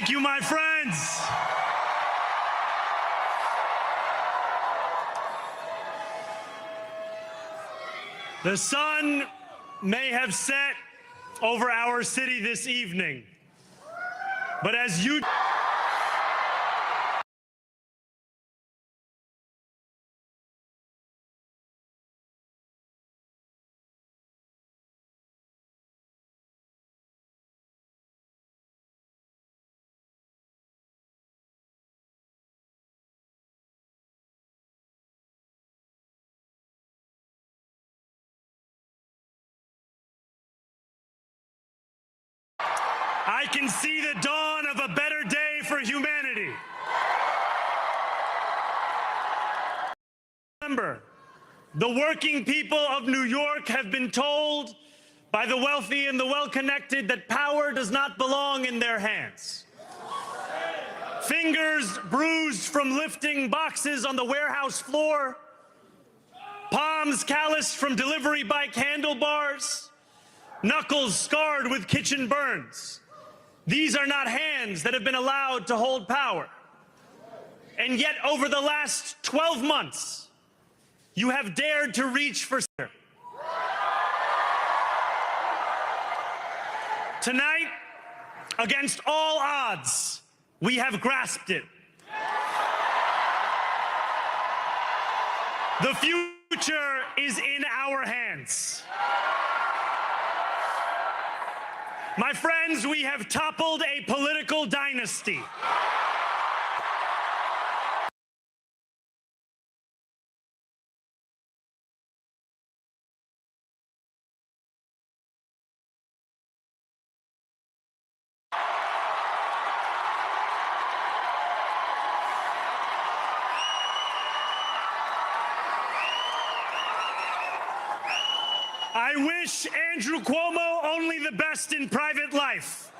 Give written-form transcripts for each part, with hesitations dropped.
Thank you, my friends. The sun may have set over our city this evening, but as you I can see the dawn of a better day for humanity. Remember, the working people of New York have been told by the wealthy and the well-connected that power does not belong in their hands. Fingers bruised from lifting boxes on the warehouse floor, palms calloused from delivery bike handlebars, knuckles scarred with kitchen burns. These are not hands that have been allowed to hold power. And yet, over the last 12 months, you have dared to reach for center. Tonight, against all odds, we have grasped it. The future is in our hands. My friends, we have toppled a political dynasty. I wish Andrew Cuomo only the best in private life.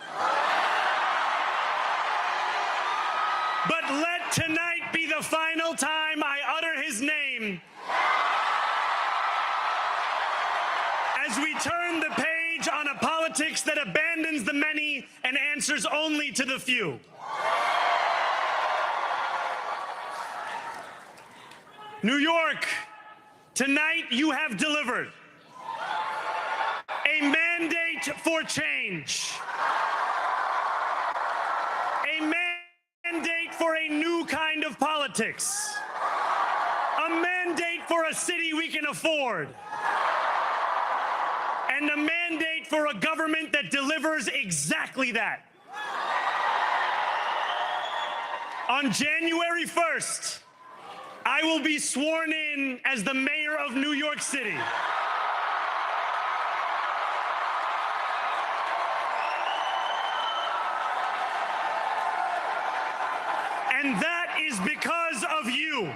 But let tonight be the final time I utter his name as we turn the page on a politics that abandons the many and answers only to the few. New York, tonight you have delivered a mandate for change, a mandate for a new kind of politics, a mandate for a city we can afford, and a mandate for a government that delivers exactly that. On January 1st, I will be sworn in as the mayor of New York City. And that is because of you.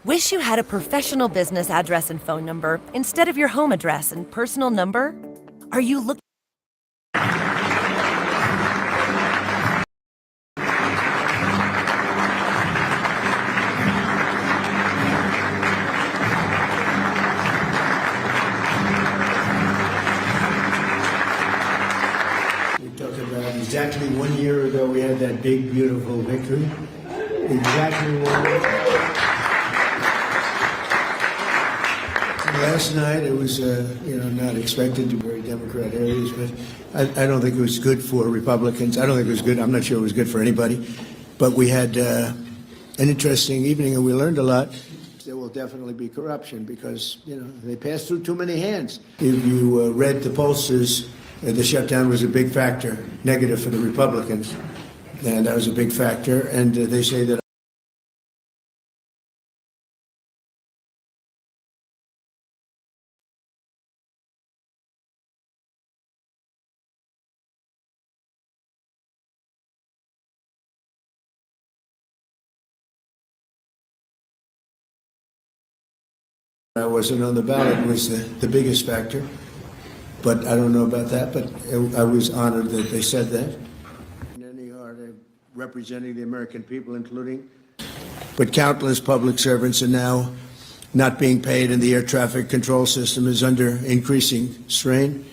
Wish you had a professional business address and phone number instead of your home address and personal number? Are you looking? We talk about exactly 1 year ago we had that big, beautiful victory. Exactly 1 year. Last night, it was, not expected to be very Democrat areas, but I don't think it was good for Republicans. I don't think it was good. I'm not sure it was good for anybody. But we had an interesting evening, and we learned a lot. There will definitely be corruption because, they passed through too many hands. If you read the pollsters, the shutdown was a big factor, negative for the Republicans. And that was a big factor. And they say that I wasn't on the ballot was the biggest factor. But I don't know about that, but I was honored that they said that. And they are representing the American people, including, but countless public servants are now not being paid, and the air traffic control system is under increasing strain.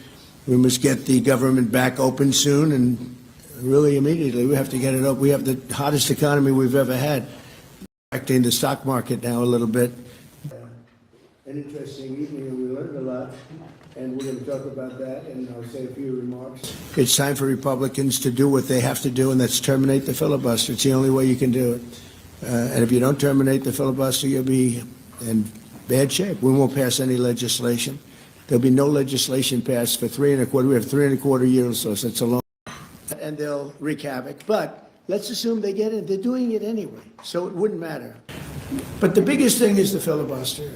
We must get the government back open soon, and really immediately. We have to get it up. We have the hottest economy we've ever had, affecting the stock market now a little bit. An interesting evening, and we learned a lot, and we're going to talk about that, and I'll say a few remarks. It's time for Republicans to do what they have to do, and that's terminate the filibuster. It's the only way you can do it. And if you don't terminate the filibuster, you'll be in bad shape. We won't pass any legislation. There'll be no legislation passed for 3.25. We have 3.25 years, so it's a long. And they'll wreak havoc. But let's assume they get it. They're doing it anyway, so it wouldn't matter. But the biggest thing is the filibuster.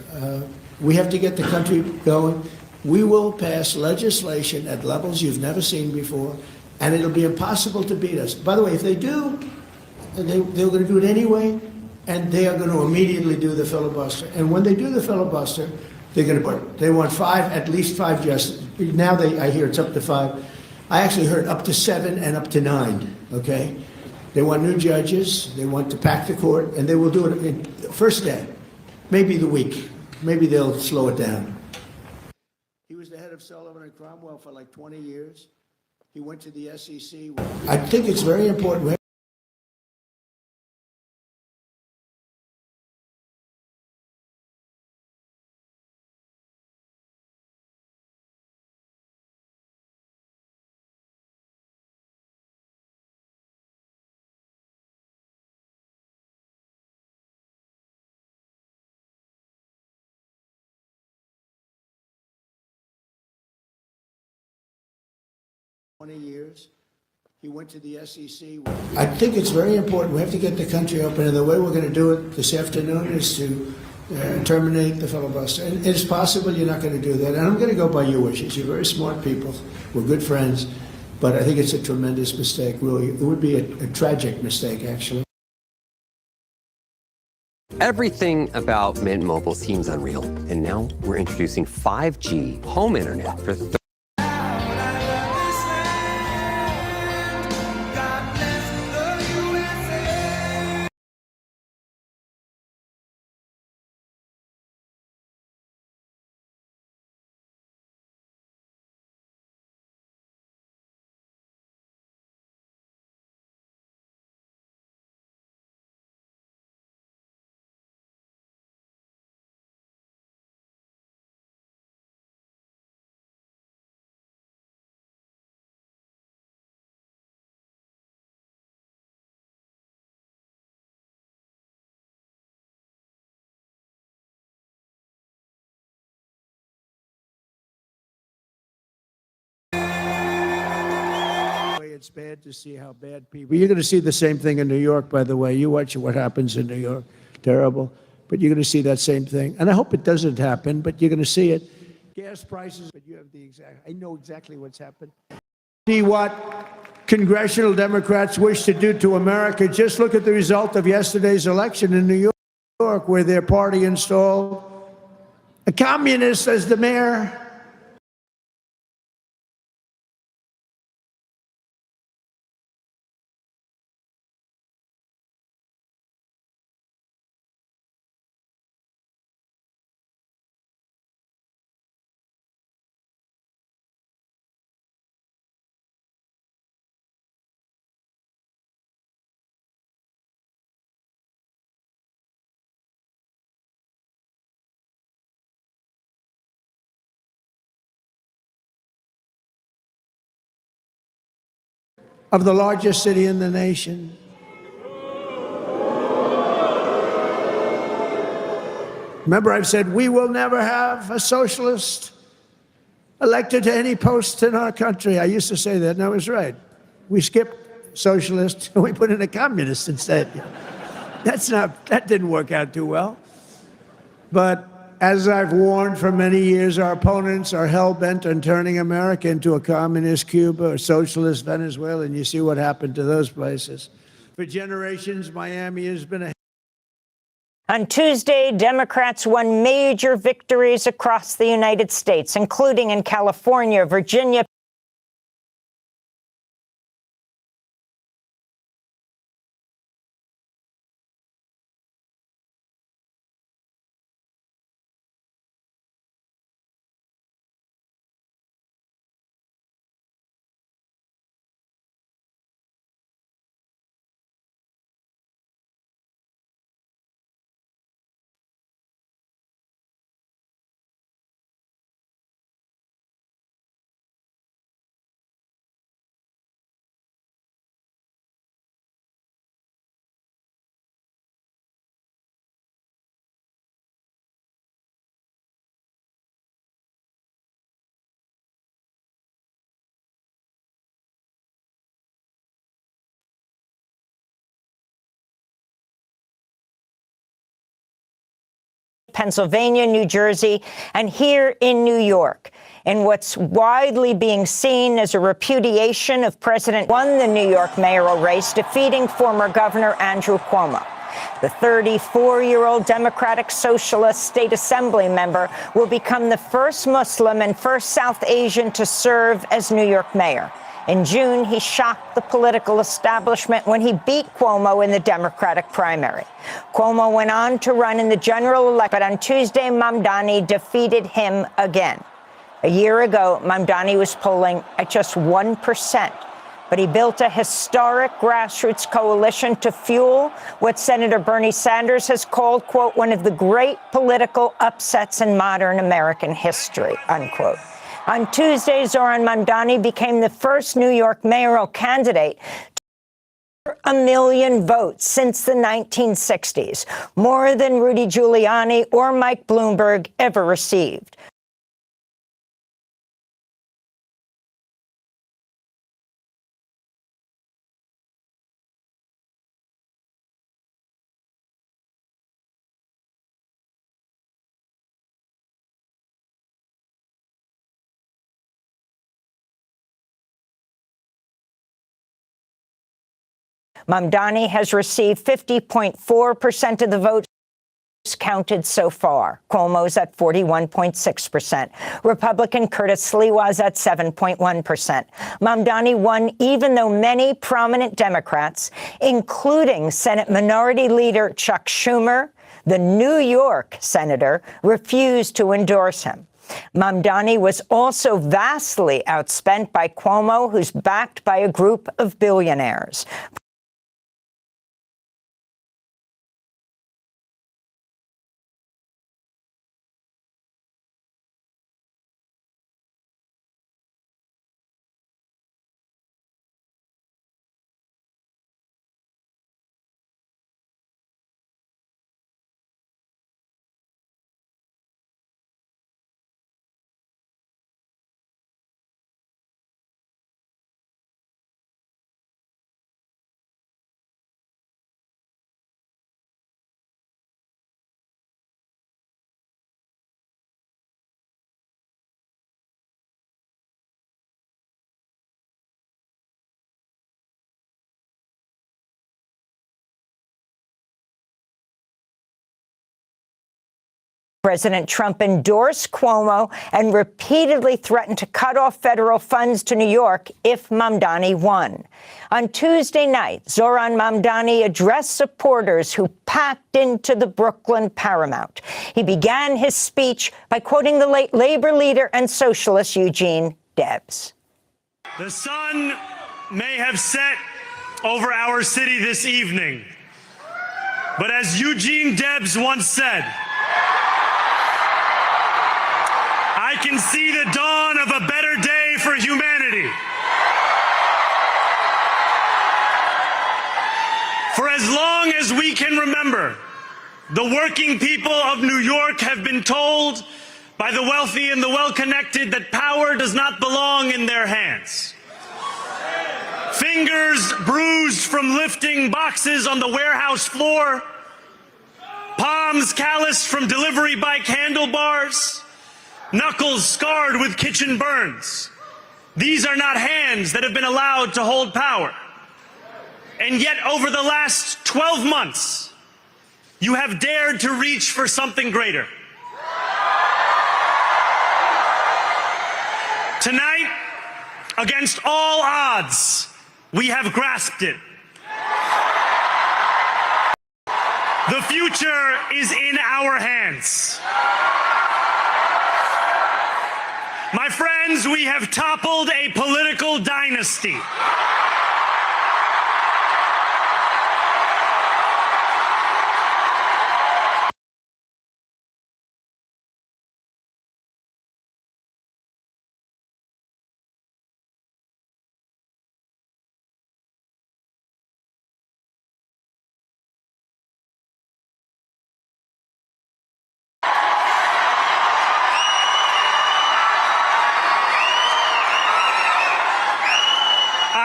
We have to get the country going. We will pass legislation at levels you've never seen before, and it'll be impossible to beat us. By the way, if they do, they're going to do it anyway, and they are going to immediately do the filibuster. And when they do the filibuster, they're going to. They want at least five justices. Now I hear it's up to 5. I actually heard up to 7 and up to 9. Okay, they want new judges. They want to pack the court, and they will do it in the first day, maybe the week. Maybe they'll slow it down. He was the head of Sullivan and Cromwell for like 20 years. He went to the SEC. I think it's very important. Years. He went to the SEC. I think it's very important. We have to get the country open, and the way we're going to do it this afternoon is to terminate the filibuster. And it's possible you're not going to do that. And I'm going to go by your wishes. You're very smart people. We're good friends. But I think it's a tremendous mistake, really. It would be a tragic mistake, actually. Everything about Mint Mobile seems unreal. And now we're introducing 5G home internet for It's bad to see how bad people. You're going to see the same thing in New York, by the way. You watch what happens in New York. Terrible. But you're going to see that same thing. And I hope it doesn't happen, but you're going to see it. Gas prices, but you have the exact. I know exactly what's happened. See what congressional Democrats wish to do to America. Just look at the result of yesterday's election in New York, where their party installed a communist as the mayor. Of the largest city in the nation. Remember, I've said we will never have a socialist elected to any post in our country. I used to say that, and I was right. We skipped socialist, and we put in a communist instead. That didn't work out too well. But as I've warned for many years, our opponents are hell-bent on turning America into a communist Cuba or socialist Venezuela, and you see what happened to those places. For generations, Miami has been a On Tuesday, Democrats won major victories across the United States, including in California, Virginia, Pennsylvania, New Jersey, and here in New York, in what's widely being seen as a repudiation of President won the New York mayoral race, defeating former Governor Andrew Cuomo. The 34-year-old Democratic Socialist State Assembly member will become the first Muslim and first South Asian to serve as New York mayor. In June, he shocked the political establishment when he beat Cuomo in the Democratic primary. Cuomo went on to run in the general election, but on Tuesday, Mamdani defeated him again. A year ago, Mamdani was polling at just 1%, but he built a historic grassroots coalition to fuel what Senator Bernie Sanders has called, quote, one of the great political upsets in modern American history, unquote. On Tuesday, Zohran Mamdani became the first New York mayoral candidate to 1 million votes since the 1960s, more than Rudy Giuliani or Mike Bloomberg ever received. Mamdani has received 50.4% of the votes counted so far. Cuomo's at 41.6%. Republican Curtis Sliwa's at 7.1%. Mamdani won even though many prominent Democrats, including Senate Minority Leader Chuck Schumer, the New York senator, refused to endorse him. Mamdani was also vastly outspent by Cuomo, who's backed by a group of billionaires. President Trump endorsed Cuomo and repeatedly threatened to cut off federal funds to New York if Mamdani won. On Tuesday night, Zohran Mamdani addressed supporters who packed into the Brooklyn Paramount. He began his speech by quoting the late labor leader and socialist Eugene Debs. The sun may have set over our city this evening, but as Eugene Debs once said, I can see the dawn of a better day for humanity. For as long as we can remember, the working people of New York have been told by the wealthy and the well-connected that power does not belong in their hands. Fingers bruised from lifting boxes on the warehouse floor, palms calloused from delivery bike handlebars, knuckles scarred with kitchen burns. These are not hands that have been allowed to hold power. And yet over the last 12 months, you have dared to reach for something greater. Tonight, against all odds, we have grasped it. The future is in our hands. My friends, we have toppled a political dynasty.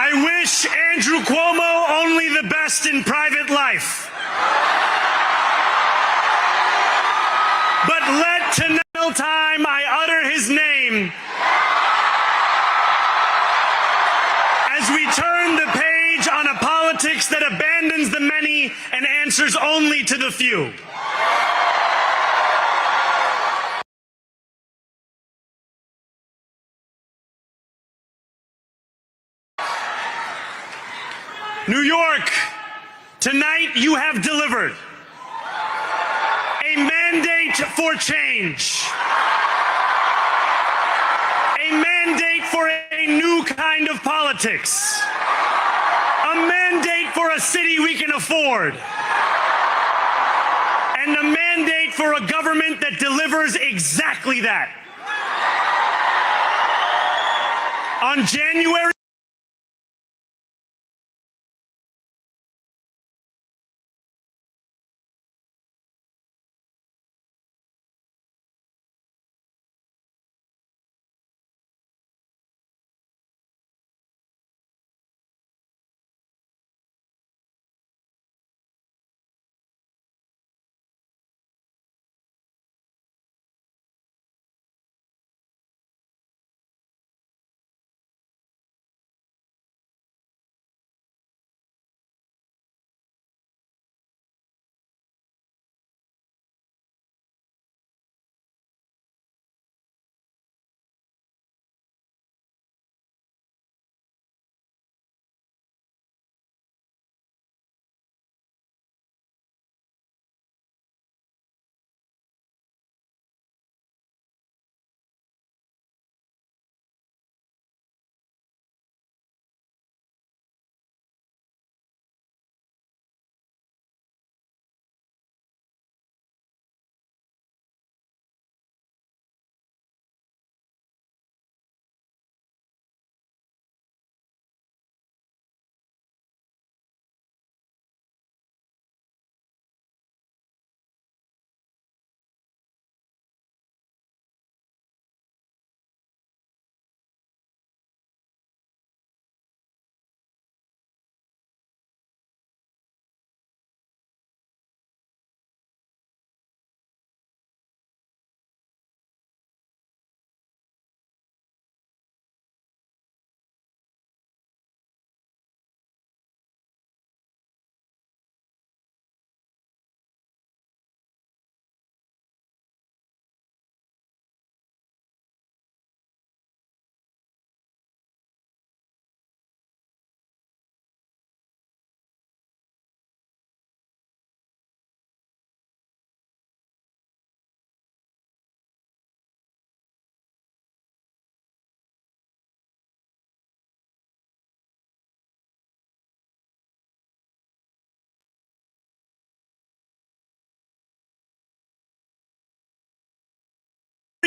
I wish Andrew Cuomo only the best in private life. But let tonight time I utter his name as we turn the page on a politics that abandons the many and answers only to the few. New York, tonight you have delivered a mandate for change, a mandate for a new kind of politics, a mandate for a city we can afford, and a mandate for a government that delivers exactly that. On January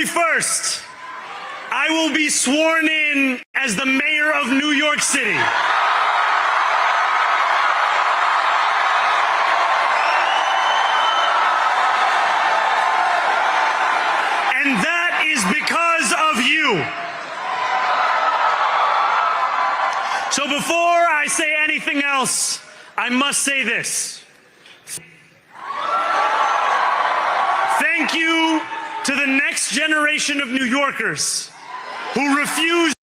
first, I will be sworn in as the mayor of New York City. And that is because of you. So before I say anything else, I must say this. Thank you to the next generation of New Yorkers who refuse